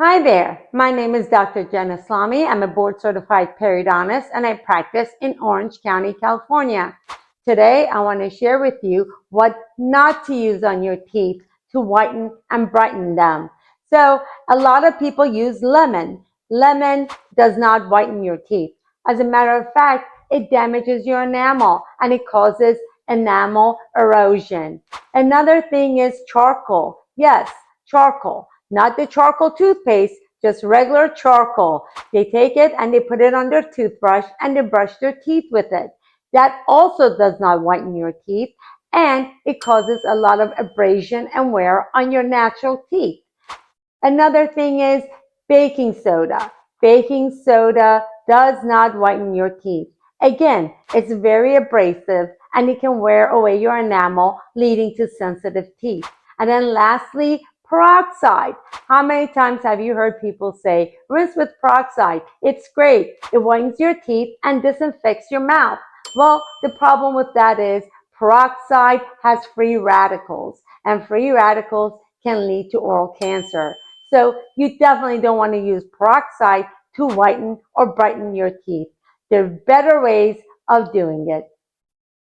Hi there, my name is Dr. Jin Eslami. I'm a board certified periodontist and I practice in Orange County, California. Today, I want to share with you what not to use on your teeth to whiten and brighten them. So, a lot of people use lemon. Lemon does not whiten your teeth. As a matter of fact, it damages your enamel and it causes enamel erosion. Another thing is charcoal. Yes, charcoal. Not the charcoal toothpaste, just regular charcoal. They take it and they put it on their toothbrush and they brush their teeth with it. That also does not whiten your teeth and it causes a lot of abrasion and wear on your natural teeth. Another thing is baking soda. Baking soda does not whiten your teeth. Again, it's very abrasive and it can wear away your enamel, leading to sensitive teeth. And then lastly, peroxide. How many times have you heard people say, rinse with peroxide? It's great. It whitens your teeth and disinfects your mouth. Well, the problem with that is peroxide has free radicals, and free radicals can lead to oral cancer. So you definitely don't want to use peroxide to whiten or brighten your teeth. There are better ways of doing it.